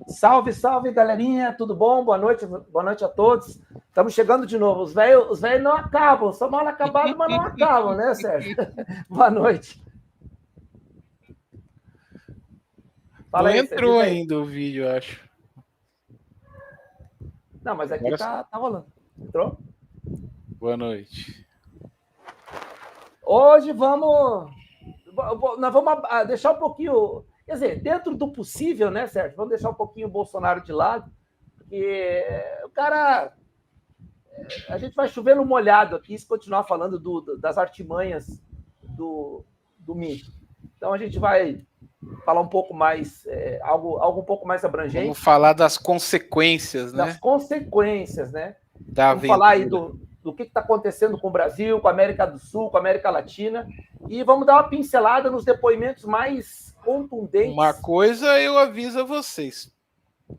Salve, salve, galerinha, tudo bom? Boa noite a todos. Estamos chegando de novo. Os velhos não acabam, são mal acabados, mas não acabam, né, Sérgio? Boa noite. Fala Não aí, entrou aí. ainda o vídeo, eu acho. Não, mas aqui tá rolando. Entrou? Boa noite. Hoje nós vamos deixar um pouquinho, quer dizer, dentro do possível, né, Sérgio? Vamos deixar um pouquinho o Bolsonaro de lado, porque o cara, a gente vai chover no molhado aqui se continuar falando das artimanhas do mito. Então a gente vai falar um pouco mais, algo um pouco mais abrangente. Vamos falar das consequências, né? Das consequências, né? Da Vamos aventura. falar aí do que está acontecendo com o Brasil, com a América do Sul, com a América Latina, e vamos dar uma pincelada nos depoimentos mais contundentes. Uma coisa eu aviso a vocês: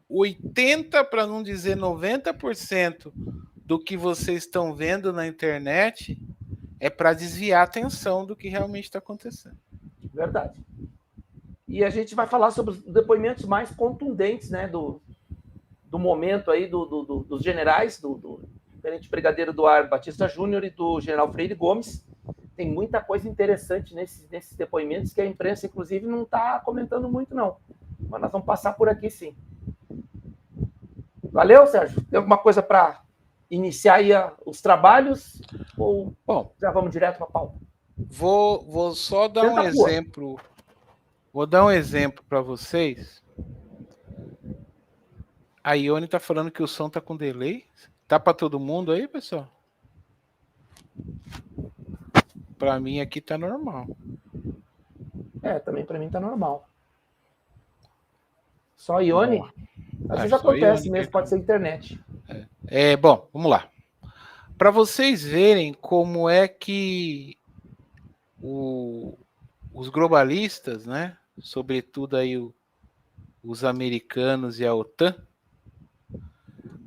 80%, para não dizer 90% do que vocês estão vendo na internet é para desviar a atenção do que realmente está acontecendo. Verdade. E a gente vai falar sobre os depoimentos mais contundentes, né, do momento aí dos generais, do tenente brigadeiro Eduardo Batista Júnior e do general Freire Gomes. Tem muita coisa interessante nesses depoimentos que a imprensa, inclusive, não está comentando muito, não. Mas nós vamos passar por aqui, sim. Valeu, Sérgio? Tem alguma coisa para iniciar aí os trabalhos? Ou já vamos direto para a pauta? Vou só dar um exemplo. Vou dar um exemplo para vocês. A Ione está falando que o som está com delay. Tá para todo mundo aí, pessoal? Para mim aqui tá normal. Também para mim tá normal. Só Ione? Às vezes acontece mesmo, pode ser internet. Bom, vamos lá. Para vocês verem como é que os globalistas, né, sobretudo aí os americanos e a OTAN,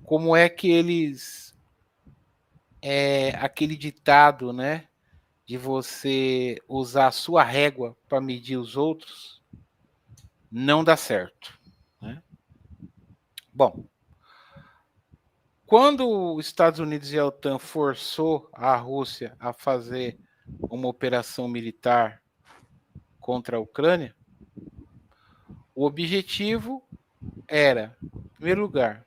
como é que eles aquele ditado, né, de você usar a sua régua para medir os outros, não dá certo, né? Bom, quando os Estados Unidos e a OTAN forçou a Rússia a fazer uma operação militar contra a Ucrânia, o objetivo era, em primeiro lugar,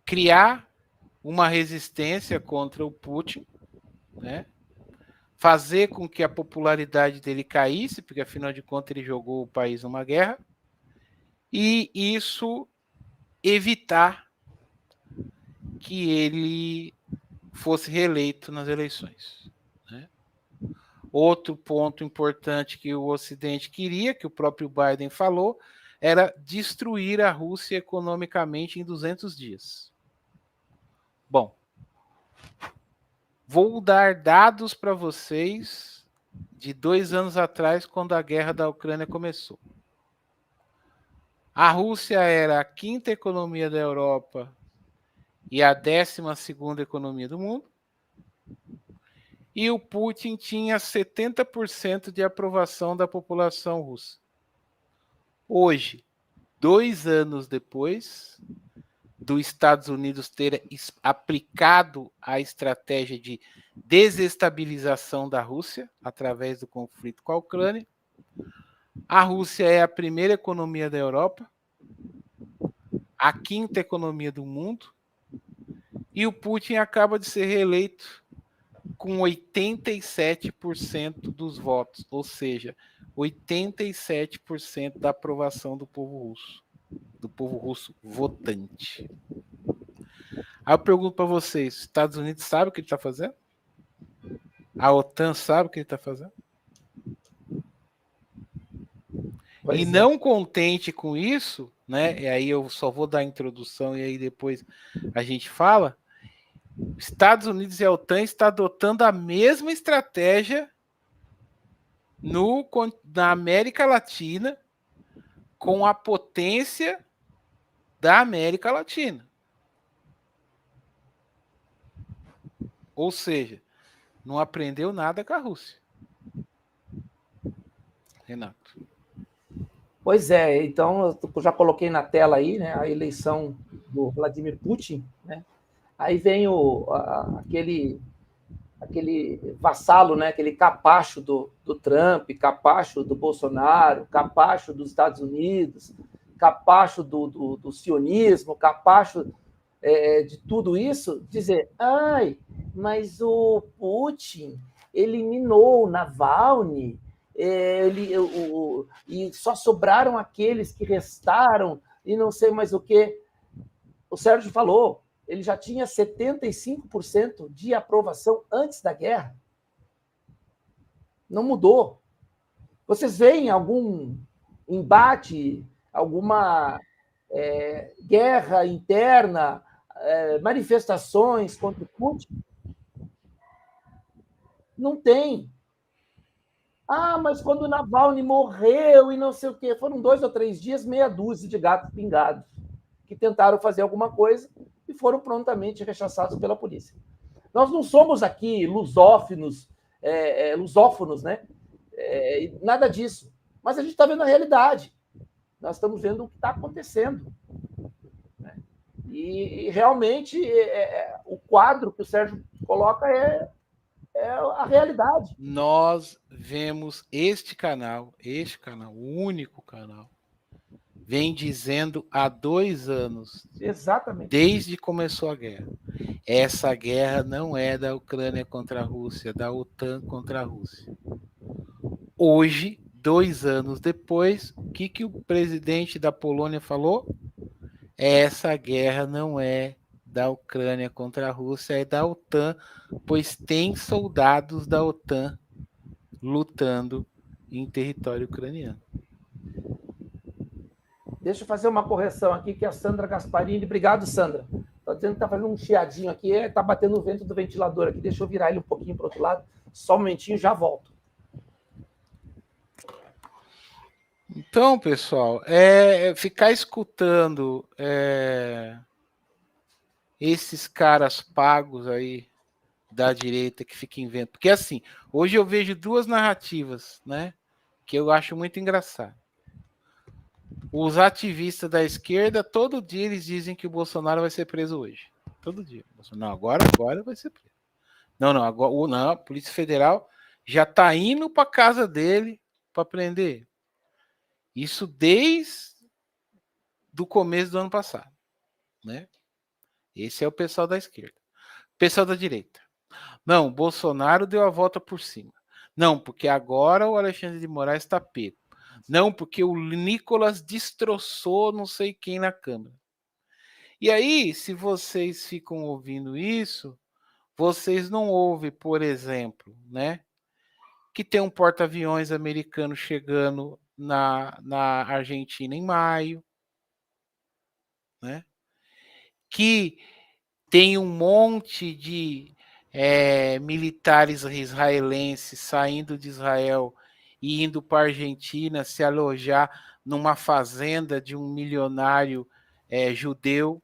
criar uma resistência contra o Putin, né? Fazer com que a popularidade dele caísse, porque afinal de contas ele jogou o país numa guerra, e isso evitar que ele fosse reeleito nas eleições. Né? Outro ponto importante que o Ocidente queria, que o próprio Biden falou, era destruir a Rússia economicamente em 200 dias. Bom, vou dar dados para vocês de 2 anos atrás, quando a guerra da Ucrânia começou. A Rússia era a 5ª economia da Europa e a 12ª economia do mundo. E o Putin tinha 70% de aprovação da população russa. Hoje, 2 anos depois dos Estados Unidos ter aplicado a estratégia de desestabilização da Rússia através do conflito com a Ucrânia, a Rússia é a 1ª economia da Europa, a 5ª economia do mundo, e o Putin acaba de ser reeleito com 87% dos votos, ou seja, 87% da aprovação do povo russo votante. Aí eu pergunto para vocês, os Estados Unidos sabe o que ele está fazendo? A OTAN sabe o que ele está fazendo? E não contente com isso, né? E aí eu só vou dar a introdução e aí depois a gente fala. Estados Unidos e a OTAN estão adotando a mesma estratégia na América Latina, com a potência da América Latina. Ou seja, não aprendeu nada com a Rússia. Renato. Pois é, então eu já coloquei na tela aí, né, a eleição do Vladimir Putin, né? Aí vem aquele vassalo, né, aquele capacho do Trump, capacho do Bolsonaro, capacho dos Estados Unidos, capacho do sionismo, capacho de tudo isso, dizer, ai, mas o Putin eliminou o Navalny, e só sobraram aqueles que restaram, e não sei mais o que. O Sérgio falou, ele já tinha 75% de aprovação antes da guerra. Não mudou. Vocês veem algum embate, alguma guerra interna, manifestações contra o Putin? Não tem. Ah, mas quando o Navalny morreu e não sei o quê, foram 2 ou 3 dias, meia dúzia de gatos pingados que tentaram fazer alguma coisa e foram prontamente rechaçados pela polícia. Nós não somos aqui lusófonos, né? Nada disso. Mas a gente está vendo a realidade. Nós estamos vendo o que está acontecendo. Né? E realmente o quadro que o Sérgio coloca é a realidade. Nós vemos este canal, o único canal, vem dizendo há 2 anos, Exatamente, desde que começou a guerra, essa guerra não é da Ucrânia contra a Rússia, é da OTAN contra a Rússia. Hoje, 2 anos depois, o que o presidente da Polônia falou? Essa guerra não é da Ucrânia contra a Rússia, é da OTAN, pois tem soldados da OTAN lutando em território ucraniano. Deixa eu fazer uma correção aqui, que é a Sandra Gasparini. Obrigado, Sandra. Está dizendo que está fazendo um chiadinho aqui, está batendo o vento do ventilador aqui. Deixa eu virar ele um pouquinho para o outro lado. Só um momentinho, já volto. Então, pessoal, ficar escutando esses caras pagos aí da direita que ficam inventando. Porque assim, hoje eu vejo 2 narrativas, né? Que eu acho muito engraçado. Os ativistas da esquerda, todo dia eles dizem que o Bolsonaro vai ser preso hoje. Todo dia. Não, agora vai ser preso. Não, agora a Polícia Federal já está indo para casa dele para prender. Isso desde do começo do ano passado, né? Esse é o pessoal da esquerda. Pessoal da direita. Não, Bolsonaro deu a volta por cima. Não, porque agora o Alexandre de Moraes está pego. Não, porque o Nicolas destroçou não sei quem na Câmara. E aí, se vocês ficam ouvindo isso, vocês não ouvem, por exemplo, né, que tem um porta-aviões americano chegando na Argentina em maio, né, que tem um monte de militares israelenses saindo de Israel e indo para a Argentina se alojar numa fazenda de um milionário judeu,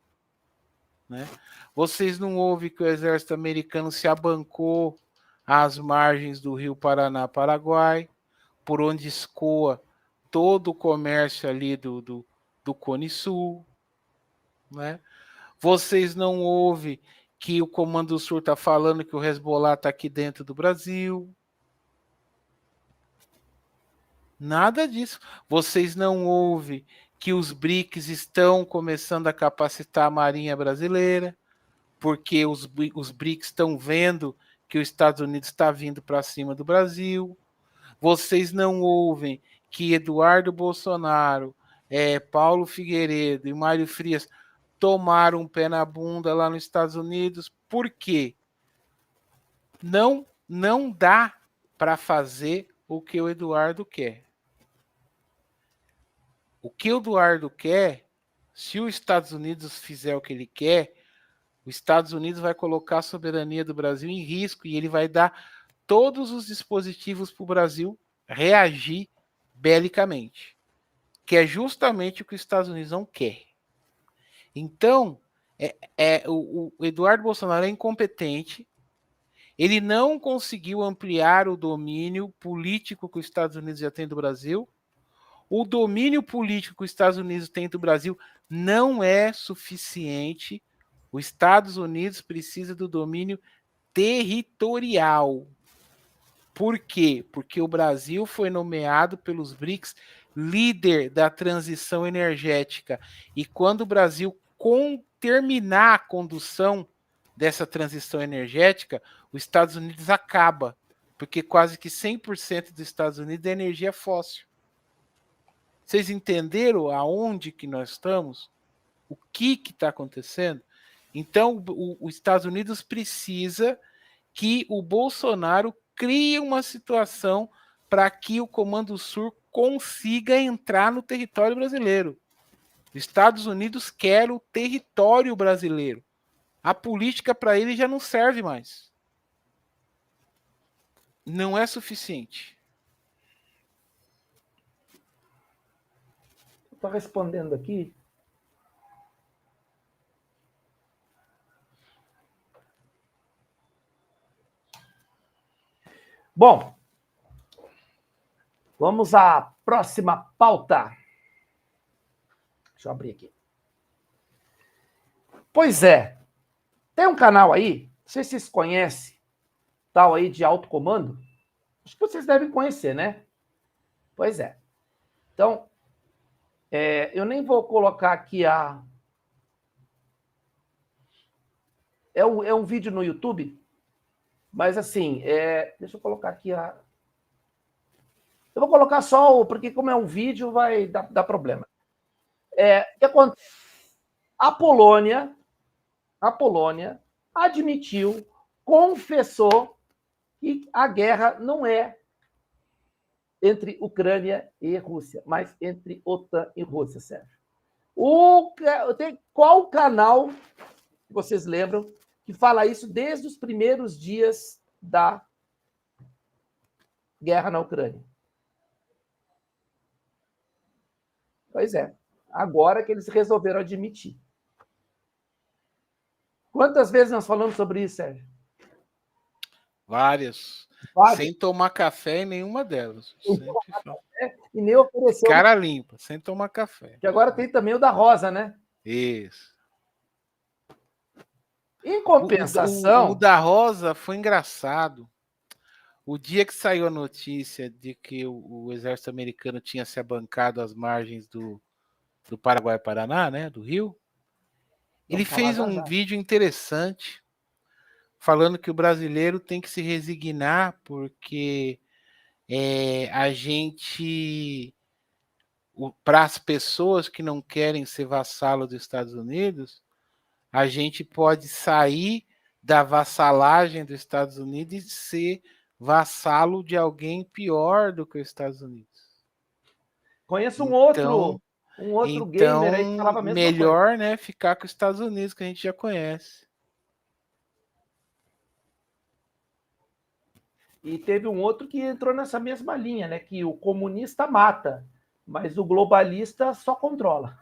né? Vocês não ouvem que o exército americano se abancou às margens do rio Paraná, Paraguai, por onde escoa todo o comércio ali do Cone Sul, né? Vocês não ouvem que o Comando Sul está falando que o Hezbollah está aqui dentro do Brasil. Nada disso. Vocês não ouvem que os BRICS estão começando a capacitar a Marinha Brasileira, porque os BRICS estão vendo que os Estados Unidos está vindo para cima do Brasil. Vocês não ouvem que Eduardo Bolsonaro, Paulo Figueiredo e Mário Frias tomaram um pé na bunda lá nos Estados Unidos. Por quê? Não dá para fazer o que o Eduardo quer. O que o Eduardo quer, se os Estados Unidos fizer o que ele quer, os Estados Unidos vai colocar a soberania do Brasil em risco e ele vai dar todos os dispositivos para o Brasil reagir belicamente, que é justamente o que os Estados Unidos não quer. Então, o Eduardo Bolsonaro é incompetente, ele não conseguiu ampliar o domínio político que os Estados Unidos já tem do Brasil. O domínio político que os Estados Unidos têm do Brasil não é suficiente. Os Estados Unidos precisa do domínio territorial. Por quê? Porque o Brasil foi nomeado pelos BRICS líder da transição energética. E quando o Brasil terminar a condução dessa transição energética, os Estados Unidos acaba. Porque quase que 100% dos Estados Unidos é energia fóssil. Vocês entenderam aonde que nós estamos? O que está acontecendo? Então, os Estados Unidos precisa que o Bolsonaro crie uma situação para que o Comando Sul consiga entrar no território brasileiro. Os Estados Unidos quer o território brasileiro. A política para ele já não serve mais. Não é suficiente. Estou respondendo aqui. Bom, vamos à próxima pauta. Deixa eu abrir aqui. Pois é, tem um canal aí, não sei se vocês conhecem, tal aí de alto comando. Acho que vocês devem conhecer, né? Pois é. Então, eu nem vou colocar aqui a... É um vídeo no YouTube, mas assim, deixa eu colocar aqui a... Eu vou colocar só porque como é um vídeo, vai dar problema. O que acontece? A Polônia admitiu, confessou que a guerra não é entre Ucrânia e Rússia, mas entre OTAN e Rússia, Sérgio. Qual canal, vocês lembram, que fala isso desde os primeiros dias da guerra na Ucrânia? Pois é, agora que eles resolveram admitir. Quantas vezes nós falamos sobre isso, Sérgio? Várias. Sem tomar café em nenhuma delas. E nem ofereceu. Cara limpa, sem tomar café. Que agora tem também o da Rosa, né? Isso. Em compensação... O da Rosa foi engraçado. O dia que saiu a notícia de que o exército americano tinha se abancado às margens do Paraguai-Paraná, né, do Rio, ele fez um vídeo interessante falando que o brasileiro tem que se resignar porque a gente, para as pessoas que não querem ser vassalo dos Estados Unidos, a gente pode sair da vassalagem dos Estados Unidos e ser vassalo de alguém pior do que os Estados Unidos. Conheço um outro gamer aí que falava a mesma melhor, coisa. Né, ficar com os Estados Unidos, que a gente já conhece. E teve um outro que entrou nessa mesma linha, né? Que o comunista mata, mas o globalista só controla.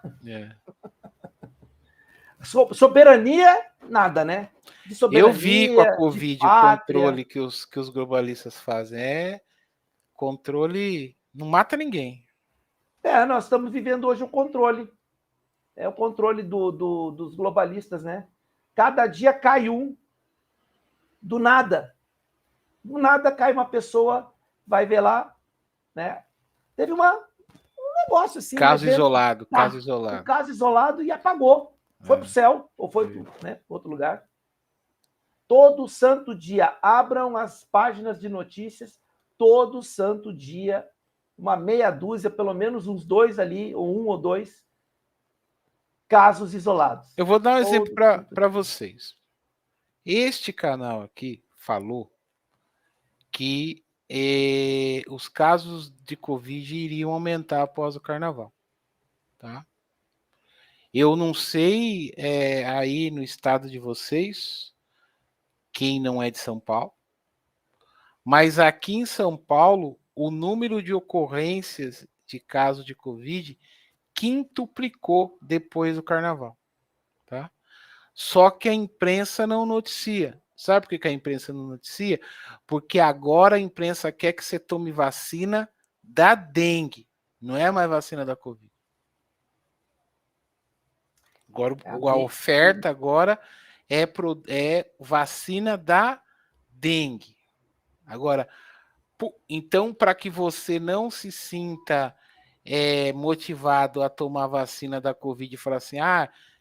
Soberania, nada, né? De soberania, eu vi com a Covid o controle que os globalistas fazem. Controle não mata ninguém. Nós estamos vivendo hoje o controle. É o controle dos globalistas, né? Cada dia cai um, do nada. Do nada cai uma pessoa, vai ver lá, né? Teve um negócio assim. Caso isolado. Um caso isolado e apagou. Foi para o céu, ou foi para outro lugar. Todo santo dia, abram as páginas de notícias, todo santo dia, uma meia dúzia, pelo menos uns 2 ali, ou 1 ou 2 casos isolados. Eu vou dar um exemplo para vocês. Este canal aqui falou que os casos de Covid iriam aumentar após o carnaval. Tá? Eu não sei aí no estado de vocês, quem não é de São Paulo, mas aqui em São Paulo, o número de ocorrências de casos de Covid quintuplicou depois do carnaval. Tá? Só que a imprensa não noticia. Sabe por que a imprensa não noticia? Porque agora a imprensa quer que você tome vacina da dengue. Não é mais vacina da Covid. Agora, a oferta agora é vacina da dengue. Agora, então, para que você não se sinta motivado a tomar vacina da Covid e falar assim,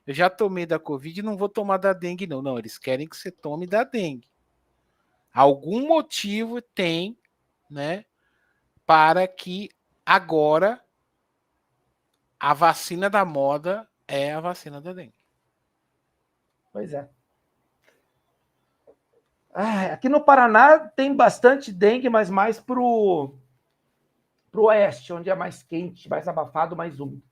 eu já tomei da Covid e não vou tomar da dengue, não. Não, eles querem que você tome da dengue. Algum motivo tem, né, para que agora a vacina da moda é a vacina da dengue. Pois é. Aqui no Paraná tem bastante dengue, mas mais pro oeste, onde é mais quente, mais abafado, mais úmido.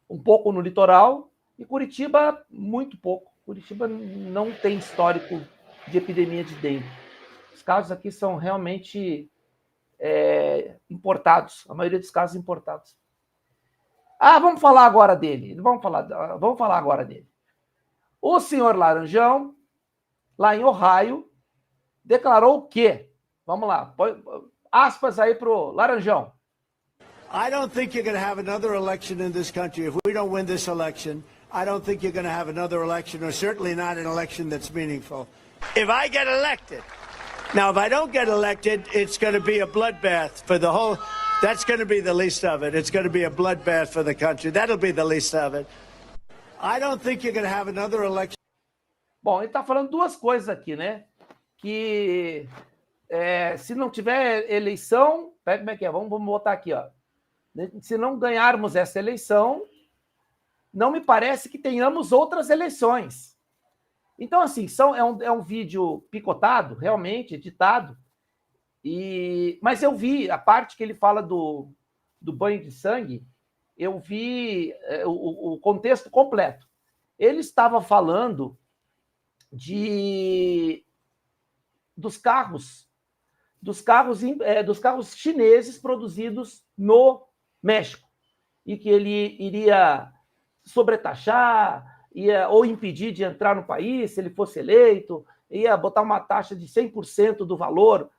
Um pouco no litoral e Curitiba, muito pouco. Curitiba não tem histórico de epidemia de dengue. Os casos aqui são realmente importados, a maioria dos casos importados. Vamos falar agora dele. Vamos falar agora dele. O senhor Laranjão, lá em Ohio, declarou o quê? Vamos lá. Aspas aí pro Laranjão. I don't think you're going to have another election in this country. If we don't win this election, I don't think you're going to have another election, or certainly not an election that's meaningful. If I get elected, now if I don't get elected, it's going to be a bloodbath for the whole. That's going to be the least of it. It's going to be a bloodbath for the country. That'll be the least of it. I don't think you're going to have another election. Bom, ele está falando duas coisas aqui, né? Que se não tiver eleição, como é que é? Vamos botar aqui, ó. Se não ganharmos essa eleição, não me parece que tenhamos outras eleições. Então, assim, é um vídeo picotado, realmente, editado, mas eu vi a parte que ele fala do banho de sangue, eu vi o contexto completo. Ele estava falando dos carros chineses produzidos no México, e que ele iria sobretaxar, ou impedir de entrar no país se ele fosse eleito, ia botar uma taxa de 100% do valor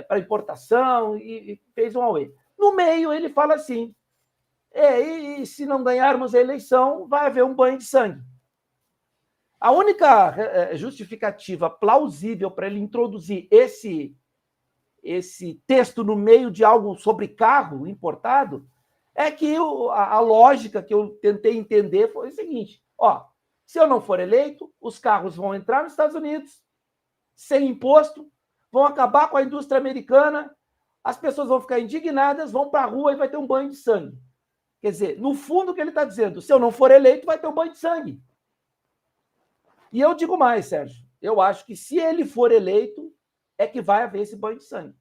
para importação, e fez um auê. No meio, ele fala assim, e se não ganharmos a eleição, vai haver um banho de sangue. A única justificativa plausível para ele introduzir esse texto no meio de algo sobre carro importado é que a lógica que eu tentei entender foi o seguinte, se eu não for eleito, os carros vão entrar nos Estados Unidos sem imposto, vão acabar com a indústria americana, as pessoas vão ficar indignadas, vão para a rua e vai ter um banho de sangue. Quer dizer, no fundo o que ele está dizendo, se eu não for eleito, vai ter um banho de sangue. E eu digo mais, Sérgio, eu acho que se ele for eleito, é que vai haver esse banho de sangue.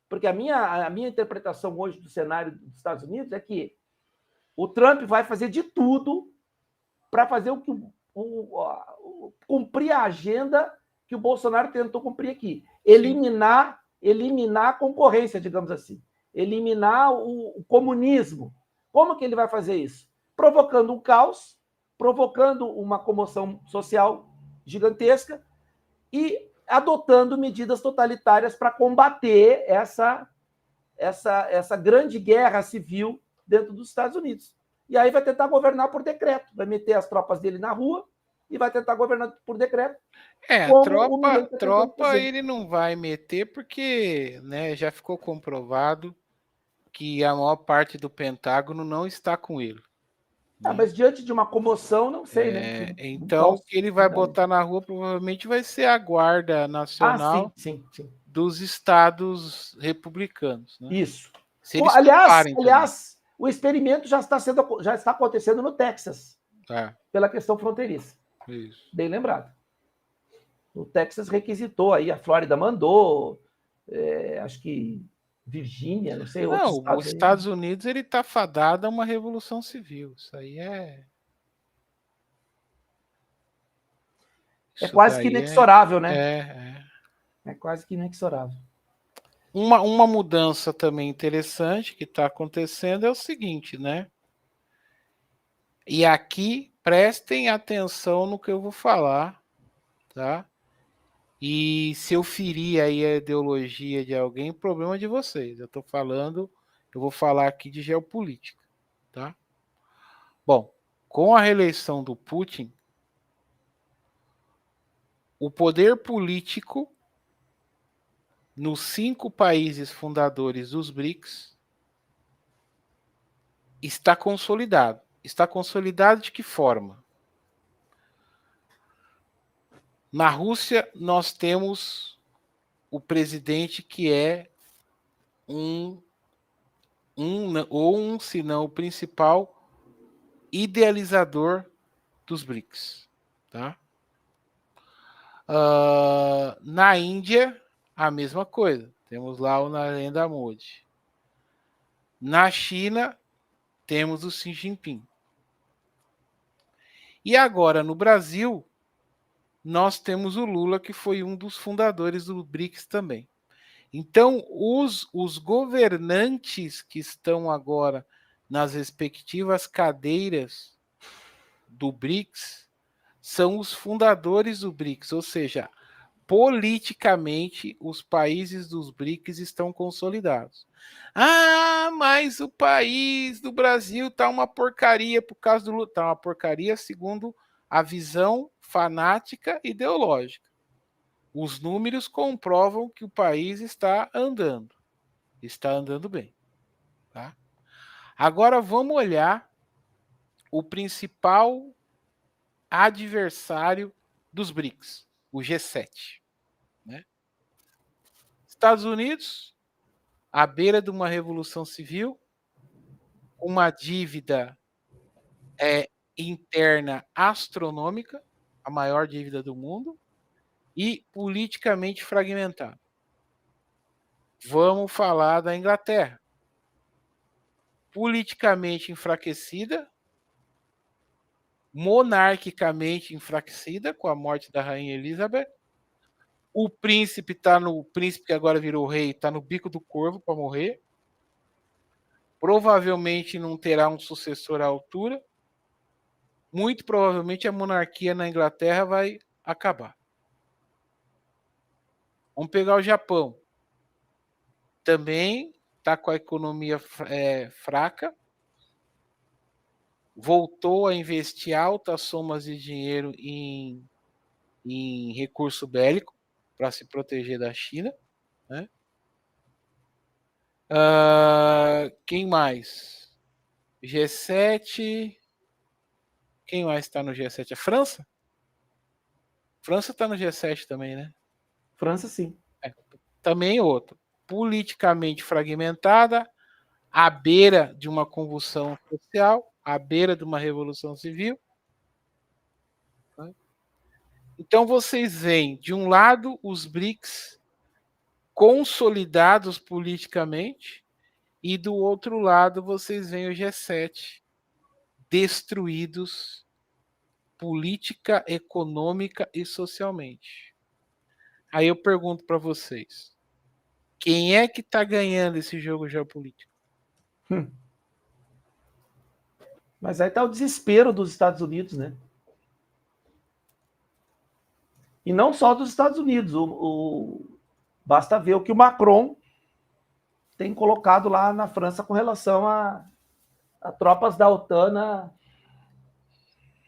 Porque a minha interpretação hoje do cenário dos Estados Unidos é que o Trump vai fazer de tudo para fazer cumprir a agenda que o Bolsonaro tentou cumprir aqui. Eliminar a concorrência, digamos assim. Eliminar o comunismo. Como que ele vai fazer isso? Provocando um caos, provocando uma comoção social gigantesca e adotando medidas totalitárias para combater essa grande guerra civil dentro dos Estados Unidos. E aí vai tentar governar por decreto, vai meter as tropas dele na rua e vai tentar governar por decreto. Tropa ele não vai meter porque, né, já ficou comprovado que a maior parte do Pentágono não está com ele. Mas diante de uma comoção, não sei, né? Então, o que ele vai botar na rua provavelmente vai ser a Guarda Nacional sim. dos estados republicanos. Né? Isso. Se eles aliás, o experimento já está acontecendo no Texas, pela questão fronteiriça. Isso. Bem lembrado. O Texas requisitou, aí a Flórida mandou, acho que Virgínia, não sei. Não, os Estados Unidos ele está fadado a uma revolução civil. Isso aí é quase que inexorável, né? É quase que inexorável. Uma mudança também interessante que está acontecendo é o seguinte, né? E aqui prestem atenção no que eu vou falar, tá? E se eu ferir aí a ideologia de alguém, problema de vocês. Eu vou falar aqui de geopolítica. tá? Bom, com a reeleição do Putin, o poder político nos 5 países fundadores dos BRICS está consolidado. Está consolidado de que forma? Na Rússia, nós temos o presidente que é se não o principal idealizador dos BRICS. Tá? Na Índia, a mesma coisa. Temos lá o Narendra Modi. Na China, temos o Xi Jinping. E agora, no Brasil, nós temos o Lula, que foi um dos fundadores do BRICS também. Então, os governantes que estão agora nas respectivas cadeiras do BRICS são os fundadores do BRICS, ou seja, politicamente os países dos BRICS estão consolidados. Ah, mas o país do Brasil está uma porcaria por causa do Lula. Está uma porcaria segundo a visão fanática ideológica. Os números comprovam que o país está andando bem. Tá? Agora vamos olhar o principal adversário dos BRICS, o G7. Né? Estados Unidos, à beira de uma revolução civil, uma dívida interna astronômica, a maior dívida do mundo, e politicamente fragmentado. Vamos falar da Inglaterra. Politicamente enfraquecida, monarquicamente enfraquecida com a morte da rainha Elizabeth. O príncipe que agora virou rei, está no bico do corvo para morrer. Provavelmente não terá um sucessor à altura. Muito provavelmente a monarquia na Inglaterra vai acabar. Vamos pegar o Japão. Também está com a economia fraca. Voltou a investir altas somas de dinheiro em recurso bélico para se proteger da China. Né? Quem mais? G7. Quem mais está no G7? A França? França está no G7 também, né? França, sim. Também outro. Politicamente fragmentada, à beira de uma convulsão social, à beira de uma revolução civil. Então vocês veem, de um lado, os BRICS consolidados politicamente, e do outro lado vocês veem o G7 destruídos política, econômica e socialmente. Aí eu pergunto para vocês, quem é que está ganhando esse jogo geopolítico? Mas aí está o desespero dos Estados Unidos, né? E não só dos Estados Unidos. Basta ver o que o Macron tem colocado lá na França com relação a tropas da OTAN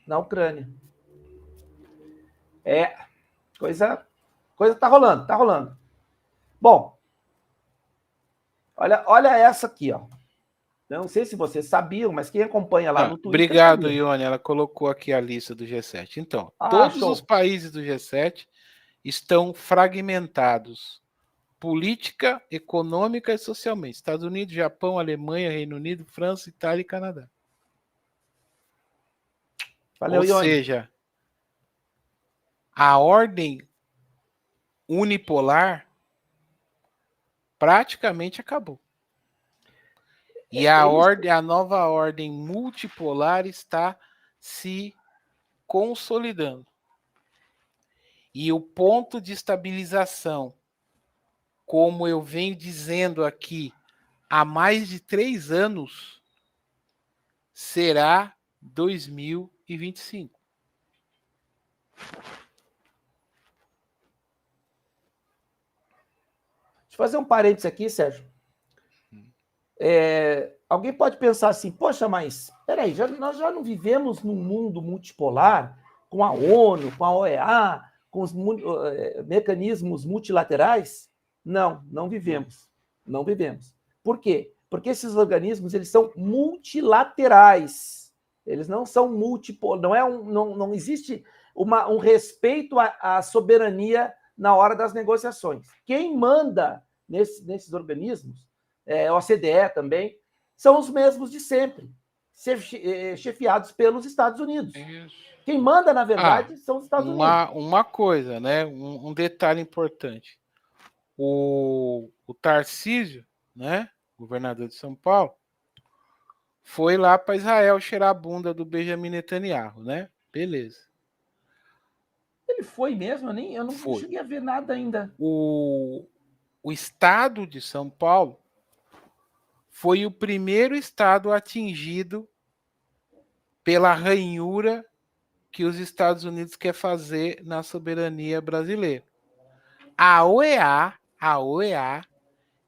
na Ucrânia. Coisa tá rolando. Bom, olha essa aqui, ó. Não sei se vocês sabiam, mas quem acompanha lá no Twitter... Obrigado, Ione. Ela colocou aqui a lista do G7. Então, todos os países do G7 estão fragmentados. Política, econômica e socialmente. Estados Unidos, Japão, Alemanha, Reino Unido, França, Itália e Canadá. Valeu, Ou Ione. seja, a ordem unipolar praticamente acabou. E a nova ordem multipolar está se consolidando. E o ponto de estabilização, como eu venho dizendo aqui há mais de 3 anos, será 2025. Deixa eu fazer um parênteses aqui, Sérgio. alguém pode pensar assim, poxa, mas peraí, nós já não vivemos num mundo multipolar com a ONU, com a OEA, com os mecanismos multilaterais? Não, não vivemos. Não vivemos. Por quê? Porque esses organismos eles são multilaterais. Eles não são multipolar. Não existe um respeito à soberania na hora das negociações. Quem manda nesses organismos, a OCDE também, são os mesmos de sempre, chefiados pelos Estados Unidos. Isso. Quem manda, na verdade, são os Estados Unidos. Uma coisa, né? Um detalhe importante. O Tarcísio, né? Governador de São Paulo, foi lá para Israel cheirar a bunda do Benjamin Netanyahu, né? Beleza. Ele foi mesmo? Eu não cheguei a ver nada ainda. O estado de São Paulo foi o primeiro estado atingido pela ranhura que os Estados Unidos quer fazer na soberania brasileira. A OEA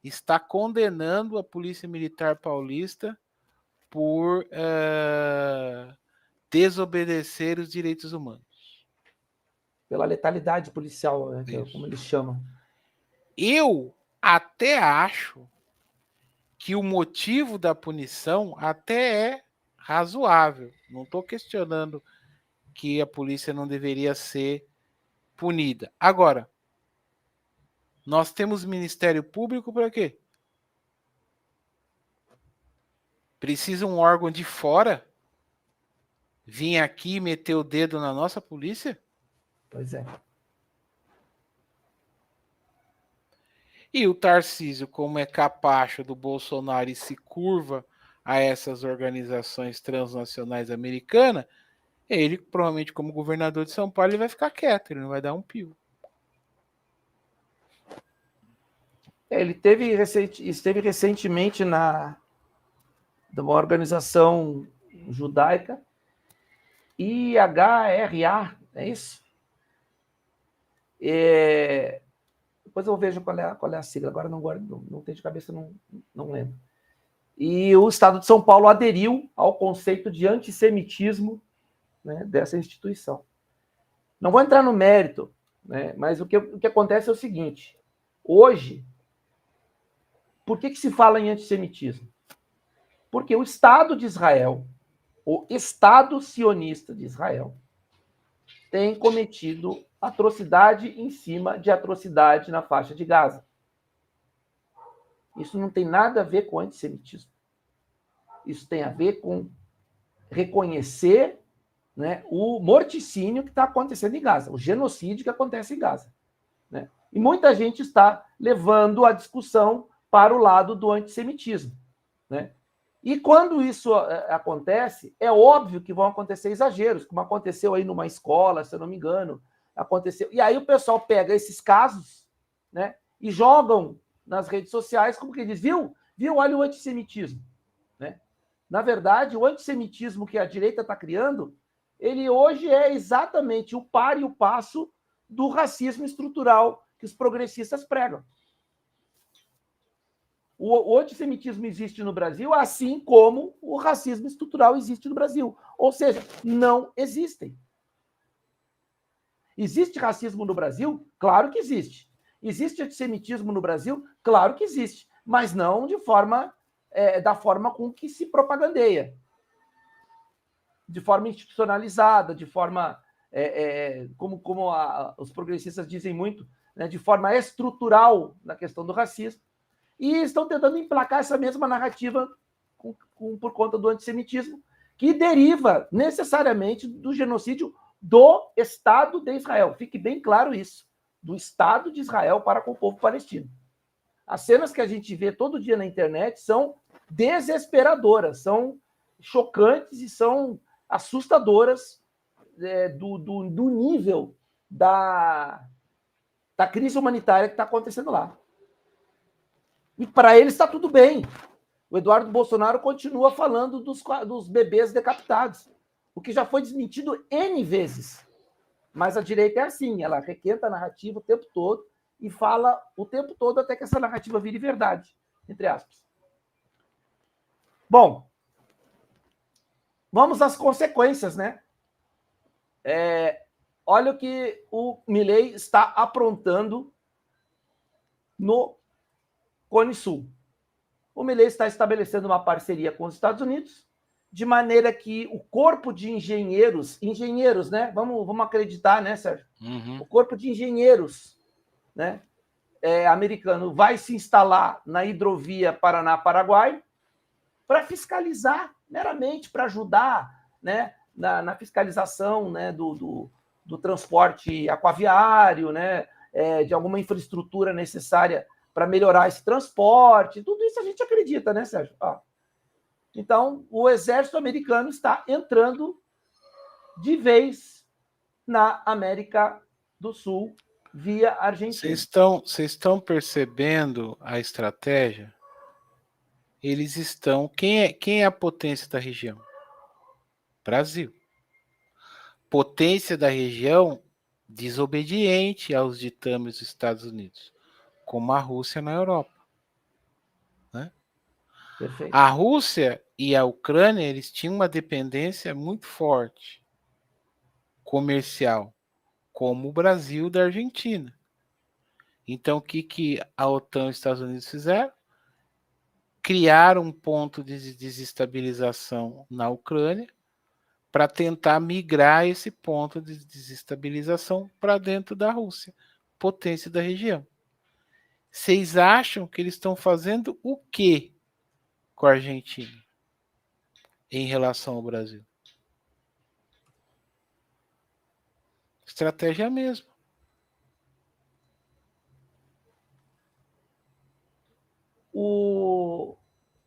está condenando a Polícia Militar Paulista por desobedecer os direitos humanos. Pela letalidade policial, né, como eles chamam. Eu até acho que o motivo da punição até é razoável. Não estou questionando que a polícia não deveria ser punida. Agora, nós temos Ministério Público para quê? Precisa um órgão de fora vir aqui e meter o dedo na nossa polícia? Pois é. E o Tarcísio, como é capacho do Bolsonaro e se curva a essas organizações transnacionais americanas, ele, provavelmente, como governador de São Paulo, ele vai ficar quieto, ele não vai dar um pio. Ele esteve recentemente numa organização judaica, IHRA, é isso? Depois eu vejo qual é a sigla, agora não tenho de cabeça, não lembro. E o Estado de São Paulo aderiu ao conceito de antissemitismo, né, dessa instituição. Não vou entrar no mérito, né, mas o que acontece é o seguinte: hoje, por que se fala em antissemitismo? Porque o Estado de Israel, o Estado sionista de Israel, tem cometido atrocidade em cima de atrocidade na faixa de Gaza. Isso não tem nada a ver com antissemitismo. Isso tem a ver com reconhecer, né, o morticínio que está acontecendo em Gaza, o genocídio que acontece em Gaza, né? E muita gente está levando a discussão para o lado do antissemitismo, né? E quando isso acontece, é óbvio que vão acontecer exageros, como aconteceu aí numa escola, se eu não me engano, aconteceu. E aí o pessoal pega esses casos, né, e jogam nas redes sociais como que diz, viu, olha o antissemitismo, né? Na verdade, o antissemitismo que a direita está criando, ele hoje é exatamente o par e o passo do racismo estrutural que os progressistas pregam. O antissemitismo existe no Brasil, assim como o racismo estrutural existe no Brasil. Ou seja, não existem. Existe racismo no Brasil? Claro que existe. Existe antissemitismo no Brasil? Claro que existe. Mas não da forma com que se propagandeia. De forma institucionalizada, de forma, como os progressistas dizem muito, né, de forma estrutural na questão do racismo. E estão tentando emplacar essa mesma narrativa por conta do antissemitismo, que deriva necessariamente do genocídio do Estado de Israel. Fique bem claro isso. Do Estado de Israel para com o povo palestino. As cenas que a gente vê todo dia na internet são desesperadoras, são chocantes e são assustadoras do nível da crise humanitária que está acontecendo lá. E para eles está tudo bem. O Eduardo Bolsonaro continua falando dos bebês decapitados, o que já foi desmentido N vezes. Mas a direita é assim, ela requenta a narrativa o tempo todo e fala o tempo todo até que essa narrativa vire verdade, entre aspas. Bom, vamos às consequências, né? Olha o que o Milei está aprontando no Cone Sul. O Milei está estabelecendo uma parceria com os Estados Unidos, de maneira que o corpo de engenheiros, né? Vamos acreditar, né, Sérgio? Uhum. O corpo de engenheiros, né, americano vai se instalar na hidrovia Paraná-Paraguai para fiscalizar, meramente para ajudar, né, na fiscalização, né, do transporte aquaviário, né, de alguma infraestrutura necessária para melhorar esse transporte. Tudo isso a gente acredita, né, Sérgio? Então, o exército americano está entrando de vez na América do Sul via Argentina. Vocês estão percebendo a estratégia? Eles estão... Quem é a potência da região? Brasil. Potência da região desobediente aos ditames dos Estados Unidos, como a Rússia na Europa. Né? Perfeito. A Rússia e a Ucrânia, eles tinham uma dependência muito forte comercial, como o Brasil da Argentina. Então, o que a OTAN e os Estados Unidos fizeram? Criaram um ponto de desestabilização na Ucrânia para tentar migrar esse ponto de desestabilização para dentro da Rússia, potência da região. Vocês acham que eles estão fazendo o quê com a Argentina em relação ao Brasil? Estratégia mesmo.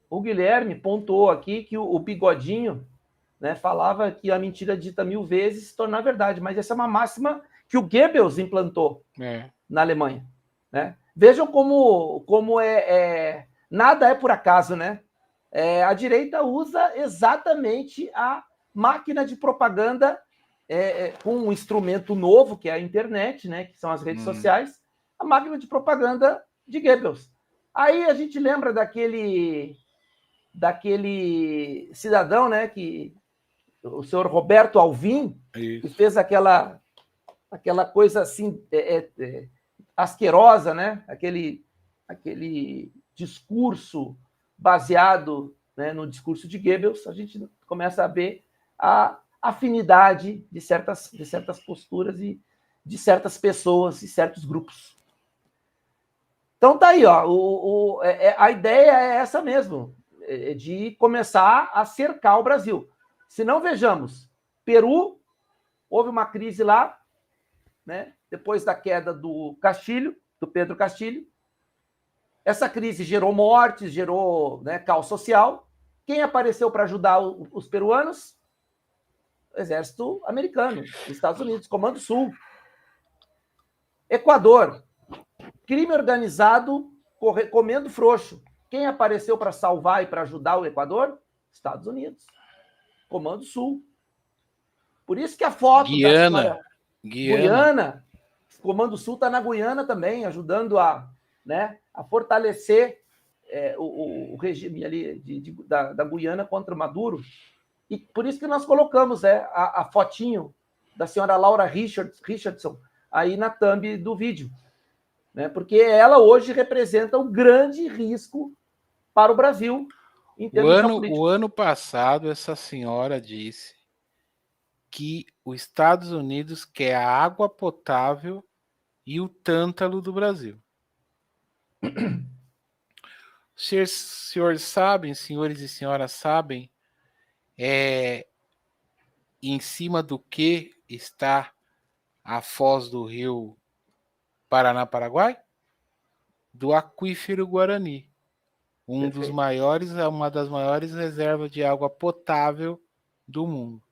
O Guilherme pontuou aqui que o Bigodinho, né, falava que a mentira dita 1000 vezes se tornar verdade, mas essa é uma máxima que o Goebbels implantou na Alemanha. Né? Vejam como nada é por acaso, né? A direita usa exatamente a máquina de propaganda com um instrumento novo, que é a internet, né, que são as redes sociais, a máquina de propaganda de Goebbels. Aí a gente lembra daquele cidadão, né, que o senhor Roberto Alvim, que fez aquela coisa assim asquerosa, né, aquele discurso baseado, né, no discurso de Goebbels. A gente começa a ver a afinidade de certas posturas e de certas pessoas e certos grupos. Então tá aí, ó, a ideia é essa mesmo, de começar a cercar o Brasil. Se não, vejamos, Peru, houve uma crise lá, né, depois da queda do Pedro Castilho. Essa crise gerou mortes, gerou, né, caos social. Quem apareceu para ajudar os peruanos? O exército americano, Estados Unidos, Comando Sul. Equador, crime organizado comendo frouxo. Quem apareceu para salvar e para ajudar o Equador? Estados Unidos, Comando Sul. Por isso que a foto Guiana. Guiana, Comando Sul está na Guiana também, ajudando a fortalecer o regime ali da Guiana contra o Maduro. E por isso que nós colocamos a fotinho da senhora Laura Richardson aí na thumb do vídeo. Né? Porque ela hoje representa um grande risco para o Brasil em termos geopolíticos. O ano passado, essa senhora disse que os Estados Unidos quer a água potável e o tântalo do Brasil. Senhores sabem, senhores e senhoras sabem, em cima do que está a foz do rio Paraná-Paraguai? Do aquífero Guarani. Uma das maiores reservas de água potável do mundo.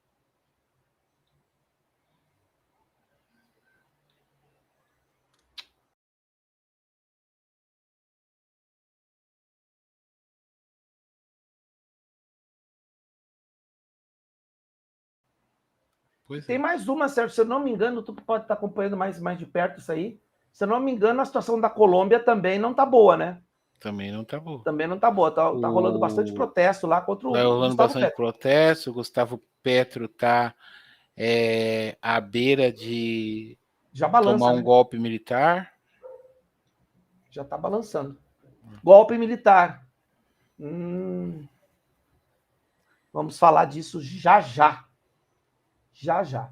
Tem mais uma, Sérgio, se eu não me engano, tu pode estar acompanhando mais de perto isso aí. Se eu não me engano, a situação da Colômbia também não está boa, né? Também não tá boa. Também não tá boa. Tá rolando bastante protesto lá contra o Tá rolando Gustavo bastante Petro. protesto. O Gustavo Petro tá à beira de Já balança, tomar um né? golpe militar. Já tá balançando. Golpe militar. Vamos falar disso já já. Já já.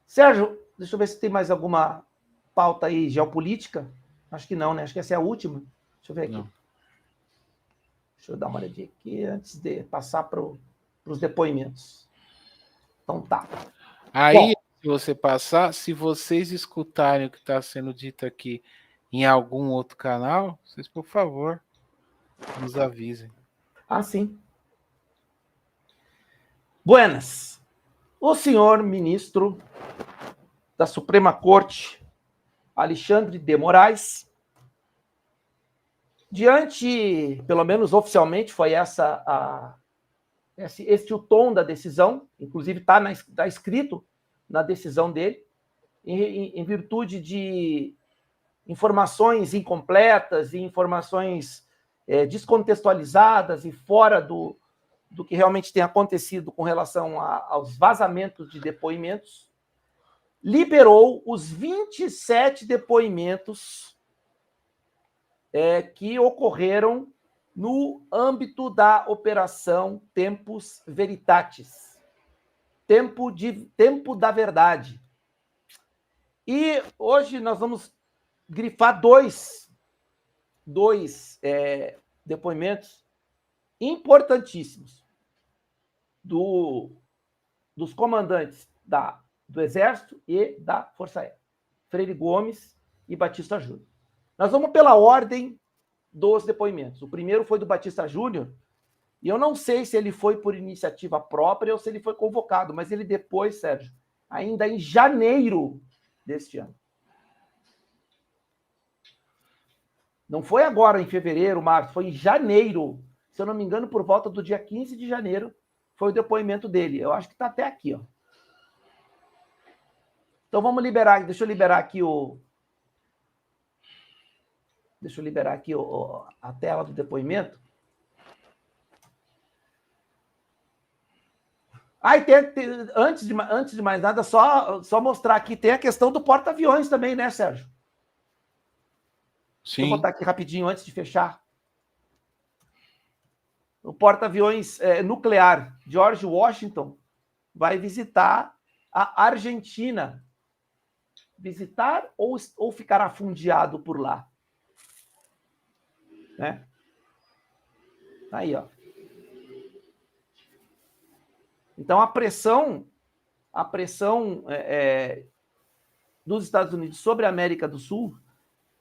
Sérgio, deixa eu ver se tem mais alguma pauta aí geopolítica. Acho que não, né? Acho que essa é a última. Deixa eu ver aqui. Não. Deixa eu dar uma olhadinha aqui antes de passar para os depoimentos. Então tá. Aí, Bom, se você passar, se vocês escutarem o que está sendo dito aqui em algum outro canal, vocês, por favor, nos avisem. sim. Buenas. O senhor ministro da Suprema Corte, Alexandre de Moraes, diante, pelo menos oficialmente, foi esse o tom da decisão, inclusive está escrito na decisão dele, em virtude de informações incompletas e informações descontextualizadas e fora do que realmente tem acontecido com relação aos vazamentos de depoimentos, liberou os 27 depoimentos que ocorreram no âmbito da Operação Tempus Veritatis, Tempo da Verdade. E hoje nós vamos grifar dois depoimentos importantíssimos dos comandantes do Exército e da Força Aérea, Freire Gomes e Batista Júnior. Nós vamos pela ordem dos depoimentos. O primeiro foi do Batista Júnior, e eu não sei se ele foi por iniciativa própria ou se ele foi convocado, mas ele depois, Sérgio, ainda em janeiro deste ano. Não foi agora em fevereiro, março, foi em janeiro. Se eu não me engano, por volta do dia 15 de janeiro, foi o depoimento dele. Eu acho que está até aqui, ó. Então vamos liberar, deixa eu liberar aqui a tela do depoimento. Antes de mais nada, só mostrar aqui, tem a questão do porta-aviões também, né, Sérgio? Sim. Vou botar aqui rapidinho antes de fechar. O porta-aviões nuclear George Washington vai visitar a Argentina. Visitar ou ficará fundeado por lá? Né? Aí, ó. Então, a pressão dos Estados Unidos sobre a América do Sul,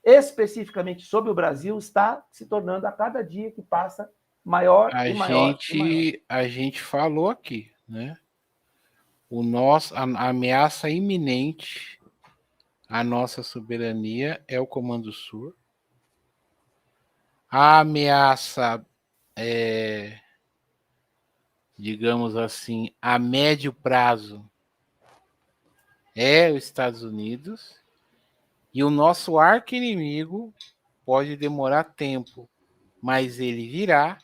especificamente sobre o Brasil, está se tornando a cada dia que passa maior e maior. A gente falou aqui, né? A ameaça iminente à nossa soberania é o Comando Sul. A ameaça, digamos assim, a médio prazo é os Estados Unidos, e o nosso arqui-inimigo pode demorar tempo, mas ele virá,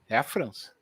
é a França.